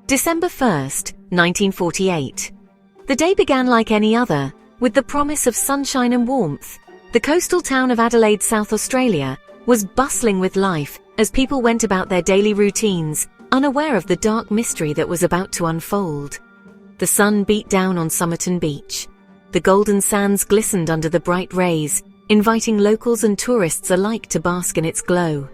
December 1st, 1948. The day began like any other, with the promise of sunshine and warmth. The coastal town of Adelaide, South Australia, was bustling with life as people went about their daily routines, unaware of the dark mystery that was about to unfold. The sun beat down on Somerton Beach. The golden sands glistened under the bright rays, inviting locals and tourists alike to bask in its glow.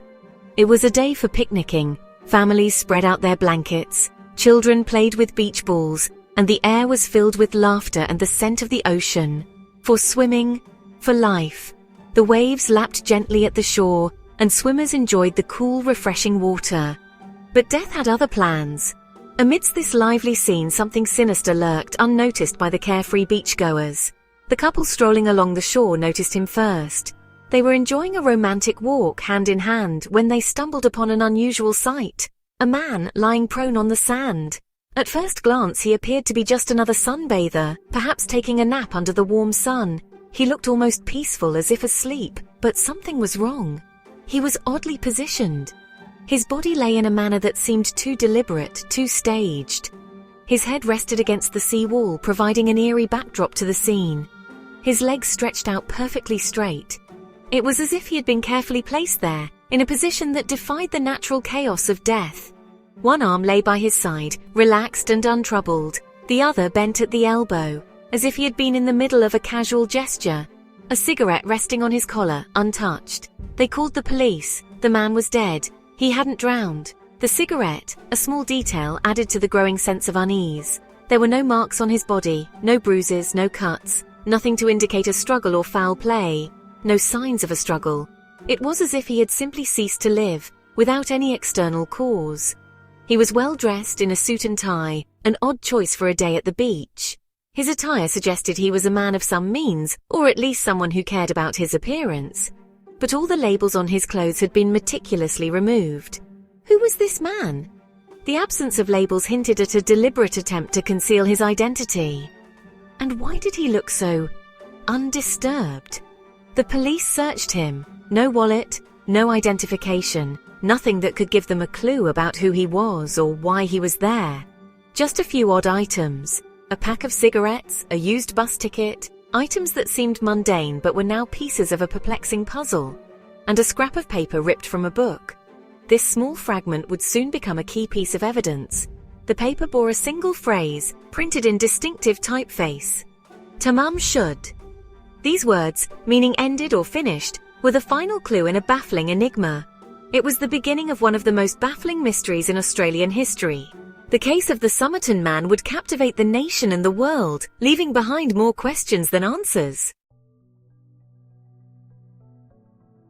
It was a day for picnicking. Families spread out their blankets, children played with beach balls, and the air was filled with laughter and the scent of the ocean. For swimming, for life. The waves lapped gently at the shore, and swimmers enjoyed the cool, refreshing water. But death had other plans. Amidst this lively scene, something sinister lurked, unnoticed by the carefree beachgoers. The couple strolling along the shore noticed him first. They were enjoying a romantic walk, hand in hand, when they stumbled upon an unusual sight. A man lying prone on the sand. At first glance, he appeared to be just another sunbather, perhaps taking a nap under the warm sun. He looked almost peaceful, as if asleep, but something was wrong. He was oddly positioned. His body lay in a manner that seemed too deliberate, too staged. His head rested against the sea wall, providing an eerie backdrop to the scene. His legs stretched out perfectly straight. It was as if he had been carefully placed there, in a position that defied the natural chaos of death. One arm lay by his side, relaxed and untroubled, the other bent at the elbow, as if he had been in the middle of a casual gesture. A cigarette resting on his collar, untouched. They called the police. The man was dead. He hadn't drowned. The cigarette, a small detail, added to the growing sense of unease. There were no marks on his body, no bruises, no cuts, nothing to indicate a struggle or foul play, no signs of a struggle. It was as if he had simply ceased to live, without any external cause. He was well dressed in a suit and tie, an odd choice for a day at the beach. His attire suggested he was a man of some means, or at least someone who cared about his appearance. But all the labels on his clothes had been meticulously removed. Who was this man? The absence of labels hinted at a deliberate attempt to conceal his identity. And why did he look so undisturbed? The police searched him. No wallet, no identification, nothing that could give them a clue about who he was or why he was there. Just a few odd items. A pack of cigarettes, a used bus ticket, items that seemed mundane but were now pieces of a perplexing puzzle, and a scrap of paper ripped from a book. This small fragment would soon become a key piece of evidence. The paper bore a single phrase, printed in distinctive typeface. Tamam Shud. These words, meaning ended or finished, were the final clue in a baffling enigma. It was the beginning of one of the most baffling mysteries in Australian history. The case of the Somerton Man would captivate the nation and the world, leaving behind more questions than answers.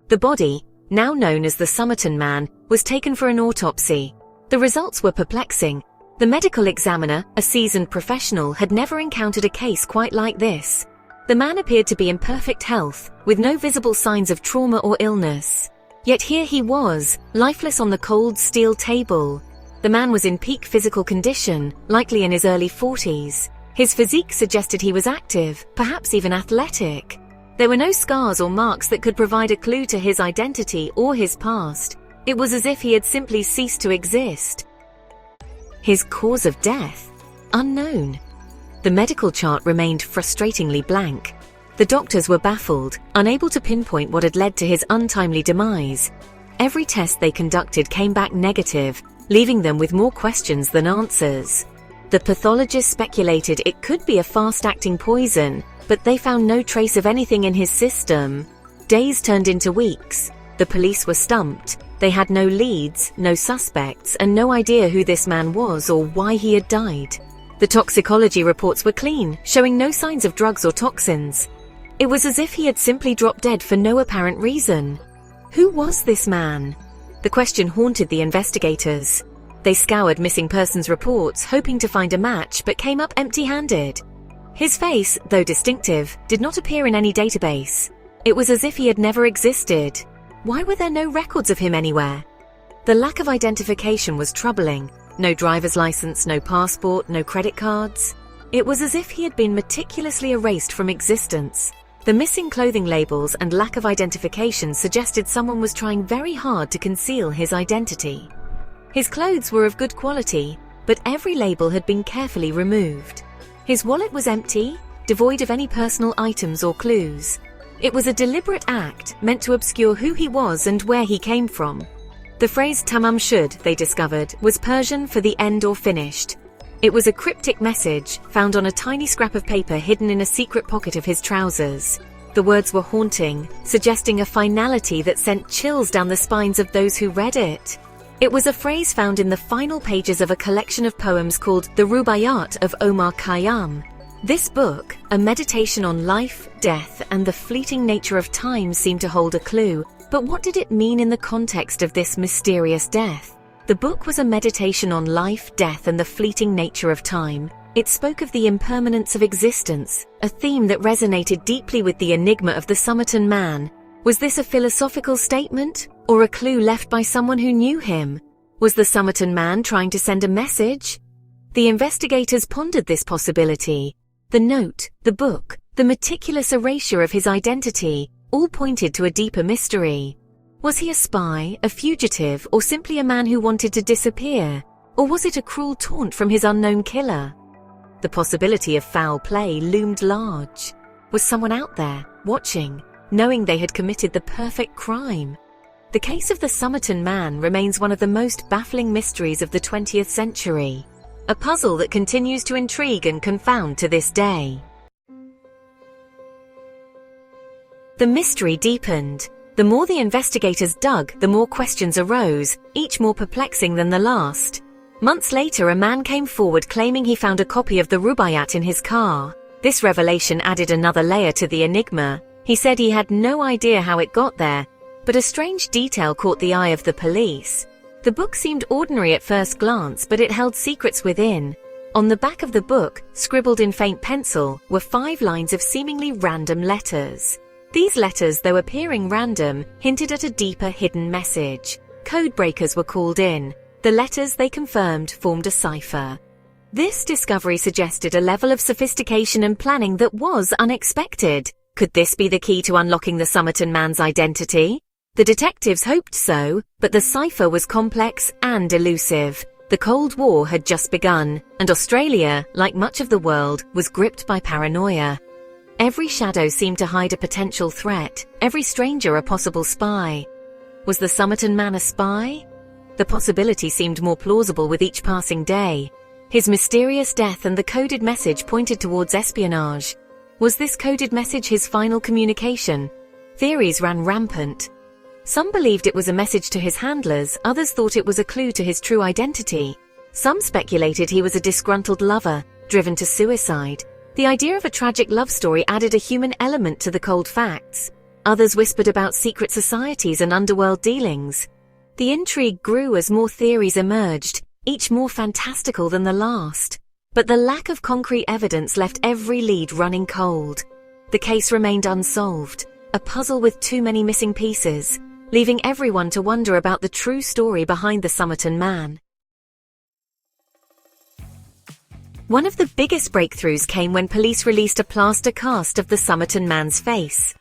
The body, now known as the Somerton Man, was taken for an autopsy. The results were perplexing. The medical examiner, a seasoned professional, had never encountered a case quite like this. The man appeared to be in perfect health, with no visible signs of trauma or illness. Yet here he was, lifeless on the cold steel table. The man was in peak physical condition, likely in his early 40s. His physique suggested he was active, perhaps even athletic. There were no scars or marks that could provide a clue to his identity or his past. It was as if he had simply ceased to exist. His cause of death? Unknown. The medical chart remained frustratingly blank. The doctors were baffled, unable to pinpoint what had led to his untimely demise. Every test they conducted came back negative, leaving them with more questions than answers. The pathologists speculated it could be a fast-acting poison, but they found no trace of anything in his system. Days turned into weeks. The police were stumped. They had no leads, no suspects, and no idea who this man was or why he had died. The toxicology reports were clean, showing no signs of drugs or toxins. It was as if he had simply dropped dead for no apparent reason. Who was this man? The question haunted the investigators. They scoured missing persons reports, hoping to find a match, but came up empty-handed. His face, though distinctive, did not appear in any database. It was as if he had never existed. Why were there no records of him anywhere? The lack of identification was troubling. No driver's license, no passport, no credit cards. It was as if he had been meticulously erased from existence. The missing clothing labels and lack of identification suggested someone was trying very hard to conceal his identity. His clothes were of good quality, but every label had been carefully removed. His wallet was empty, devoid of any personal items or clues. It was a deliberate act meant to obscure who he was and where he came from. The phrase Tamam Shud, they discovered, was Persian for the end or finished. It was a cryptic message found on a tiny scrap of paper hidden in a secret pocket of his trousers. The words were haunting, suggesting a finality that sent chills down the spines of those who read it. It was a phrase found in the final pages of a collection of poems called The Rubaiyat of Omar Khayyam. This book, a meditation on life, death, and the fleeting nature of time, seemed to hold a clue. But what did it mean in the context of this mysterious death? The book was a meditation on life, death, and the fleeting nature of time. It spoke of the impermanence of existence, a theme that resonated deeply with the enigma of the Somerton Man. Was this a philosophical statement, or a clue left by someone who knew him? Was the Somerton Man trying to send a message? The investigators pondered this possibility. The note, the book, the meticulous erasure of his identity, all pointed to a deeper mystery. Was he a spy, a fugitive, or simply a man who wanted to disappear? Or was it a cruel taunt from his unknown killer? The possibility of foul play loomed large. Was someone out there, watching, knowing they had committed the perfect crime? The case of the Somerton Man remains one of the most baffling mysteries of the 20th century. A puzzle that continues to intrigue and confound to this day. The mystery deepened. The more the investigators dug, the more questions arose, each more perplexing than the last. Months later, a man came forward claiming he found a copy of the Rubaiyat in his car. This revelation added another layer to the enigma. He said he had no idea how it got there, but a strange detail caught the eye of the police. The book seemed ordinary at first glance, but it held secrets within. On the back of the book, scribbled in faint pencil, were 5 lines of seemingly random letters. These letters, though appearing random, hinted at a deeper hidden message. Code breakers were called in. The letters, they confirmed, formed a cipher. This discovery suggested a level of sophistication and planning that was unexpected. Could this be the key to unlocking the Somerton Man's identity? The detectives hoped so, but the cipher was complex and elusive. The Cold War had just begun, and Australia, like much of the world, was gripped by paranoia. Every shadow seemed to hide a potential threat, every stranger a possible spy. Was the Somerton Man a spy? The possibility seemed more plausible with each passing day. His mysterious death and the coded message pointed towards espionage. Was this coded message his final communication? Theories ran rampant. Some believed it was a message to his handlers, others thought it was a clue to his true identity. Some speculated he was a disgruntled lover, driven to suicide. The idea of a tragic love story added a human element to the cold facts. Others whispered about secret societies and underworld dealings. The intrigue grew as more theories emerged, each more fantastical than the last. But the lack of concrete evidence left every lead running cold. The case remained unsolved, a puzzle with too many missing pieces, leaving everyone to wonder about the true story behind the Somerton Man. One of the biggest breakthroughs came when police released a plaster cast of the Somerton Man's face.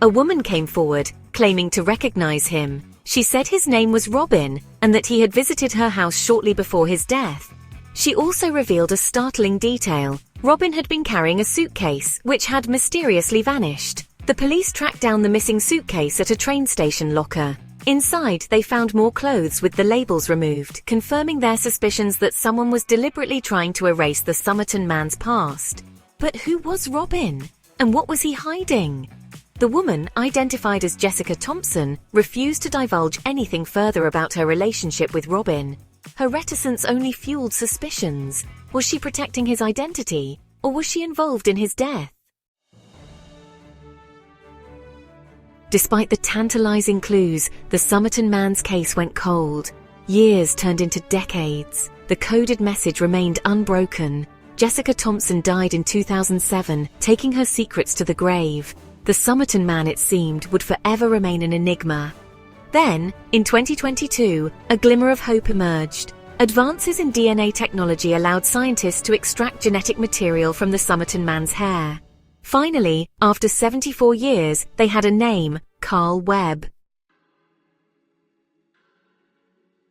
A woman came forward, claiming to recognize him. She said his name was Robin, and that he had visited her house shortly before his death. She also revealed a startling detail. Robin had been carrying a suitcase, which had mysteriously vanished. The police tracked down the missing suitcase at a train station locker. Inside, they found more clothes with the labels removed, confirming their suspicions that someone was deliberately trying to erase the Somerton Man's past. But who was Robin? And what was he hiding? The woman, identified as Jessica Thomson, refused to divulge anything further about her relationship with Robin. Her reticence only fueled suspicions. Was she protecting his identity, or was she involved in his death? Despite the tantalizing clues, the Somerton Man's case went cold. Years turned into decades. The coded message remained unbroken. Jessica Thomson died in 2007, taking her secrets to the grave. The Somerton Man, it seemed, would forever remain an enigma. Then, in 2022, a glimmer of hope emerged. Advances in DNA technology allowed scientists to extract genetic material from the Somerton Man's hair. Finally, after 74 years, they had a name, Carl Webb.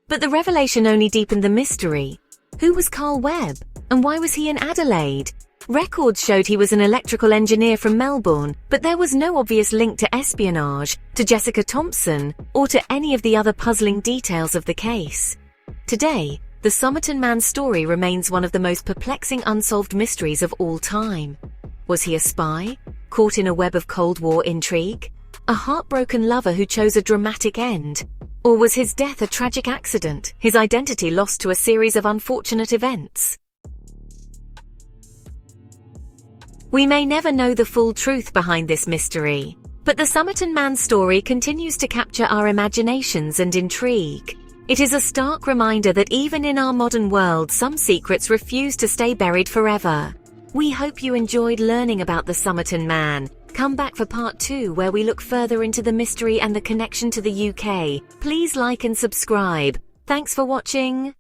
But the revelation only deepened the mystery. Who was Carl Webb, and why was he in Adelaide? Records showed he was an electrical engineer from Melbourne, but there was no obvious link to espionage, to Jessica Thomson, or to any of the other puzzling details of the case. Today, the Somerton Man story remains one of the most perplexing unsolved mysteries of all time. Was he a spy, caught in a web of Cold War intrigue? A heartbroken lover who chose a dramatic end? Or was his death a tragic accident, his identity lost to a series of unfortunate events? We may never know the full truth behind this mystery, but the Somerton Man story continues to capture our imaginations and intrigue. It is a stark reminder that even in our modern world, some secrets refuse to stay buried forever. We hope you enjoyed learning about the Somerton Man. Come back for part 2, where we look further into the mystery and the connection to the UK. Please like and subscribe. Thanks for watching.